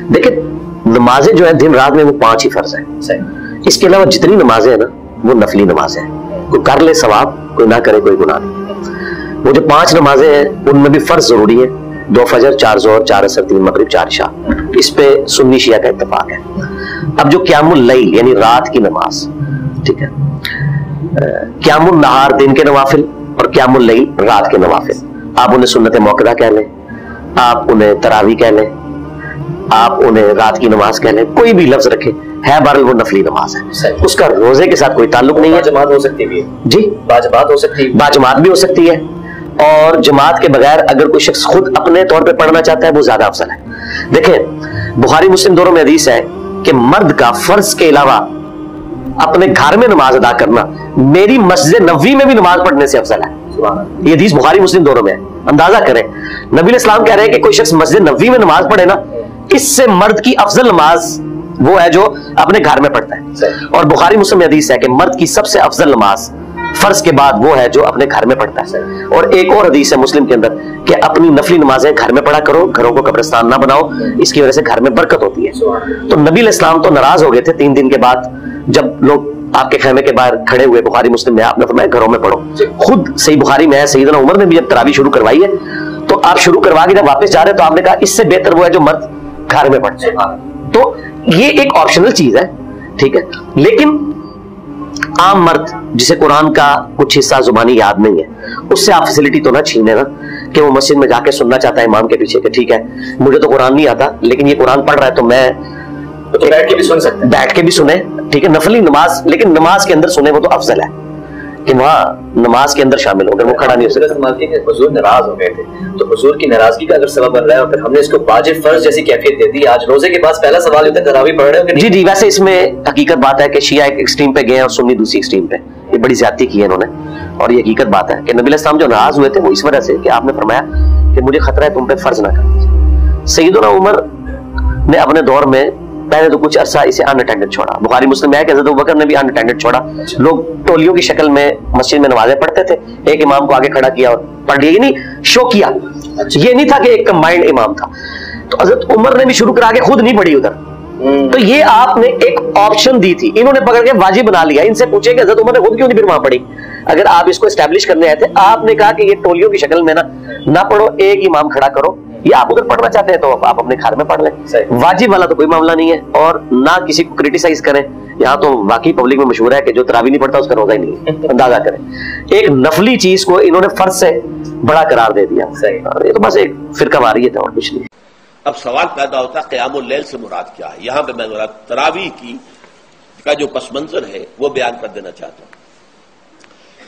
دیکھیں نمازیں جو ہے دن رات میں وہ 5 ہی فرض ہیں، اس کے علاوہ جتنی نمازیں ہیں نا وہ نفلی نمازیں ہیں، کوئی کر لے ثواب، کوئی نہ کرے کوئی گناہ نہیں۔ وہ جو 5 نمازیں ہیں ان میں بھی فرض ضروری ہے، 2 فجر، 4 ظہر، 4 عصر، 3 مغرب، 4 عشاء، اس پہ سنی شیعہ کا اتفاق ہے۔ اب جو قیام اللیل یعنی رات کی نماز، ٹھیک ہے، قیام النہار دن کے نوافل اور قیام اللیل رات کے نوافل، آپ انہیں سنت موقدہ کہہ لیں، آپ انہیں تراویح کہہ لیں، آپ انہیں رات کی نماز کہہ لیں، کوئی بھی لفظ رکھے، ہے بہرحال وہ نفلی نماز ہے، اس کا روزے کے ساتھ کوئی تعلق نہیں ہے۔ باجماعت ہو سکتی بھی ہے، جی باجماعت ہو سکتی ہے، باجماعت بھی ہو سکتی ہے، اور جماعت کے بغیر اگر کوئی شخص خود اپنے طور پہ پڑھنا چاہتا ہے وہ زیادہ افضل ہے۔ دیکھیں بخاری مسلم دونوں میں حدیث ہے کہ مرد کا فرض کے علاوہ اپنے گھر میں نماز ادا کرنا میری مسجد نبوی میں بھی نماز پڑھنے سے افضل ہے۔ یہ حدیث بخاری مسلم دونوں میں ہے، اندازہ کریں نبی علیہ السلام کہہ رہے ہیں کہ کوئی شخص مسجد نبوی میں نماز پڑھے نا، اس سے مرد کی افضل نماز وہ ہے جو اپنے گھر میں پڑھتا ہے۔ اور بخاری مسلم میں حدیث ہے کہ مرد کی سب سے افضل نماز فرض کے بعد وہ ہے جو اپنے گھر میں پڑھتا ہے۔ اور ایک اور حدیث ہے مسلم کے اندر کہ اپنی نفلی نمازیں گھر میں پڑھا کرو، گھروں کو قبرستان نہ بناؤ، اس کی وجہ سے گھر میں برکت ہوتی ہے۔ تو نبی علیہ السلام تو ناراض ہو گئے تھے 3 دن کے بعد جب لوگ آپ کے خیمے کے باہر کھڑے ہوئے، بخاری مسلم میں آپ نے فرمایا گھروں میں پڑھو۔ خود صحیح بخاری میں ہے سیدنا عمر نے بھی جب تراویح شروع کروائی ہے تو آپ شروع کروا کے جب واپس جا رہے تو آپ نے کہا اس سے بہتر وہ ہے جو مرد گھر میں پڑھتے ہیں۔ تو یہ ایک آپشنل چیز ہے، ٹھیک ہے، لیکن عام مرد جسے قرآن کا کچھ حصہ زبانی یاد نہیں ہے اس سے آپ فیسلٹی تو نہ چھینے نا کہ وہ مسجد میں جا کے سننا چاہتا ہے امام کے پیچھے کہ ٹھیک ہے مجھے تو قرآن نہیں آتا لیکن یہ قرآن پڑھ رہا ہے تو میں بیٹھ کے بھی سن سکتے ہیں، بیٹھ کے بھی سنیں، ٹھیک ہے، نفلی نماز، لیکن نماز کے اندر سنیں وہ تو افضل ہے کہ وہاں نماز کے اندر شامل ہو گئے، وہ کھڑا نہیں ہو سکتا۔ حضور ناراض ہو گئے تھے تو حضور کی ناراضگی کا اگر سبب بن رہا ہے اور پھر ہم نے اس کو واجب فرض جیسی کیفیت دے دی۔ آج روزے کے بعد پہلا سوال ہوتا ہے تراویح پڑھ رہے ہو کہ جی جی، ویسے اس میں حقیقت بات ہے کہ شیعہ ایک ایکسٹریم پہ گئے اور سنی دوسری ایکسٹریم پہ، یہ بڑی زیادتی کی ہے انہوں نے، اور یہ حقیقت بات ہے کہ نبی علیہ السلام جو ناراض ہوئے تھے وہ اس وجہ سے کہ آپ نے فرمایا کہ مجھے خطرہ ہے تم پہ فرض نہ کرنا۔ سیدنا عمر نے اپنے دور میں پہلے تو کچھ عرصہ اسے ان اٹینڈڈ چھوڑا، بخاری مسلم میں ہے کہ حضرت ابوبکر نے بھی ان اٹینڈڈ چھوڑا، لوگ ٹولیوں کی شکل میں مسجد میں نمازیں پڑھتے تھے، ایک امام کو آگے کھڑا کیا اور پڑھ لیا، یہ نہیں شو کیا، یہ نہیں تھا کہ ایک کمبائنڈ امام تھا۔ تو حضرت عمر نے بھی شروع کرا کے خود نہیں پڑھی ادھر، تو یہ آپ نے ایک آپشن دی تھی، انہوں نے پکڑ کے واجب بنا لیا۔ ان سے پوچھے کہ حضرت عمر نے خود کیوں نہیں پھر وہاں پڑھی؟ اگر آپ اس کو اسٹیبلش کرنے آئے تھے آپ نے کہا کہ یہ ٹولیوں کی شکل میں نہ پڑھو، ایک امام کھڑا کرو، یا آپ ادھر پڑھنا چاہتے ہیں تو آپ اپنے گھر میں پڑھ لیں، واجب والا تو کوئی معاملہ نہیں ہے۔ اور نہ کسی کو کرٹیسائز کریں، یہاں تو واقعی پبلک میں مشہور ہے کہ جو تراویح نہیں پڑھتا اس کا روزہ ہی نہیں ہے، اندازہ کریں، ایک نفلی چیز کو انہوں نے فرض سے بڑا قرار دے دیا، یہ تو بس ایک فرقہ واریت ہے اور کچھ نہیں۔ اب سوال پیدا ہوتا ہے قیام اللیل سے مراد کیا ہے؟ یہاں پہ میں تراویح کا جو پس منظر ہے وہ بیان کر دینا چاہتا ہوں۔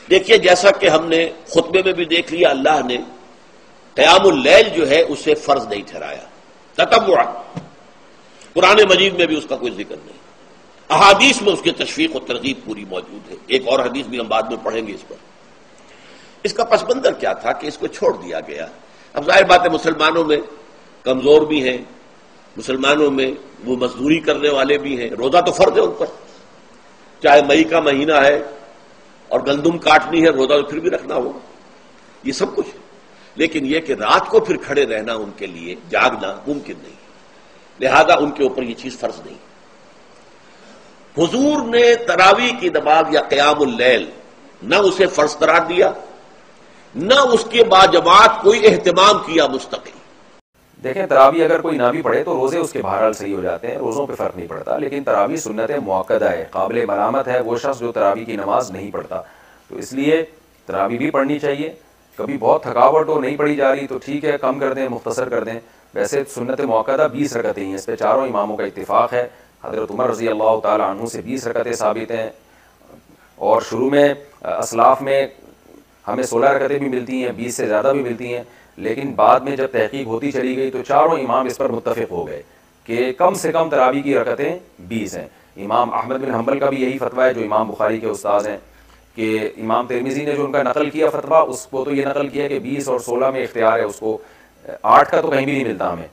دیکھیے جیسا کہ ہم نے خطبے میں بھی دیکھ لیا، اللہ نے قیام اللیل جو ہے اسے فرض نہیں ٹھہرایا، تطوع، قرآن مجید میں بھی اس کا کوئی ذکر نہیں، احادیث میں اس کی تشویق و ترغیب پوری موجود ہے، ایک اور حدیث بھی ہم بعد میں پڑھیں گے اس پر۔ اس کا پس منظر کیا تھا کہ اس کو چھوڑ دیا گیا۔ اب ظاہر بات ہے مسلمانوں میں کمزور بھی ہیں، مسلمانوں میں وہ مزدوری کرنے والے بھی ہیں، روزہ تو فرض ہے ان پر، چاہے مئی کا مہینہ ہے اور گندم کاٹنی ہے روزہ تو پھر بھی رکھنا ہوگا، یہ سب کچھ ہے، لیکن یہ کہ رات کو پھر کھڑے رہنا ان کے لیے جاگنا ممکن نہیں، لہذا ان کے اوپر یہ چیز فرض نہیں۔ حضور نے تراویح کی نماز یا قیام اللیل نہ اسے فرض قرار دیا، نہ اس کے بعد جماعت کوئی اہتمام کیا مستقل۔ دیکھیں تراویح اگر کوئی نہ بھی پڑھے تو روزے اس کے بہرحال صحیح ہو جاتے ہیں، روزوں پہ فرق نہیں پڑتا، لیکن تراویح سنت مؤکدہ ہے، قابل ملامت ہے وہ شخص جو تراویح کی نماز نہیں پڑھتا، تو اس لیے تراویح بھی پڑھنی چاہیے۔ کبھی بہت تھکاوٹ ہو نہیں پڑھی جا رہی تو ٹھیک ہے کم کر دیں، مختصر کر دیں، ویسے سنت مؤکدہ 20 رکعتیں ہیں، اس پہ چاروں اماموں کا اتفاق ہے، حضرت عمر رضی اللہ تعالیٰ عنہ سے 20 رکعتیں ثابت ہیں، اور شروع میں اسلاف میں ہمیں 16 رکعتیں بھی ملتی ہیں، 20 سے زیادہ بھی ملتی ہیں، لیکن بعد میں جب تحقیق ہوتی چلی گئی تو چاروں امام اس پر متفق ہو گئے کہ کم سے کم تراویح کی رکعتیں 20 ہیں۔ امام احمد بن حنبل کا بھی یہی فتویٰ ہے جو امام بخاری کے استاذ ہیں، کہ امام ترمذی نے جو ان کا نقل کیا فتویٰ اس کو تو یہ نقل کیا کہ 20 اور 16 میں اختیار ہے اس کو، 8 کا تو کہیں بھی نہیں ملتا، ہمیں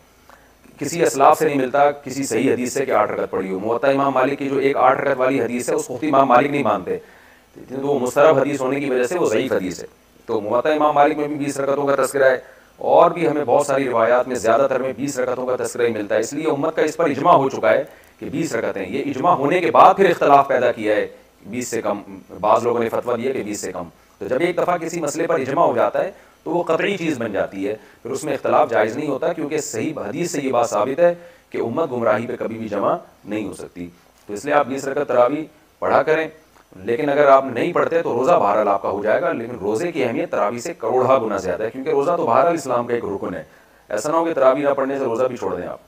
کسی اسلاف سے نہیں ملتا کسی صحیح حدیث سے کہ 8 رکعت پڑھی ہو۔ موطا امام مالک کی جو ایک 8 رکعت والی حدیث ہے اس کو امام مالک نہیں مانتے، تو وہ مسترب حدیث ہونے کی وجہ سے وہ ضعیف حدیث ہے، تو موطا امام مالک میں بھی 20 رکعتوں کا تذکرہ ہے، اور بھی ہمیں بہت ساری روایات میں زیادہ تر میں 20 رکعتوں کا تذکرہ ہی ملتا ہے، اس لیے امت کا اس پر اجماع ہو چکا ہے کہ 20 رکعتیں. یہ اجماع ہونے کے بعد پھر اختلاف پیدا کیا ہے 20 سے کم، بعض لوگوں نے فتویٰ دیا کہ 20 سے کم. تو جب ایک دفعہ کسی مسئلے پر اجماع ہو جاتا ہے تو وہ قطعی چیز بن جاتی ہے، پھر اس میں اختلاف جائز نہیں ہوتا، کیونکہ صحیح حدیث سے یہ بات ثابت ہے کہ امت گمراہی پہ کبھی بھی جمع نہیں ہو سکتی. تو اس لیے آپ 20 رکعت تراویح پڑھا کریں. لیکن اگر آپ نہیں پڑھتے تو روزہ بہرحال آپ کا ہو جائے گا، لیکن روزے کی اہمیت تراویح سے کروڑہ گنا زیادہ ہے، کیونکہ روزہ تو بہرحال اسلام کا ایک رکن ہے. ایسا نہ ہو کہ تراویح نہ پڑھنے سے روزہ بھی چھوڑ دیں آپ.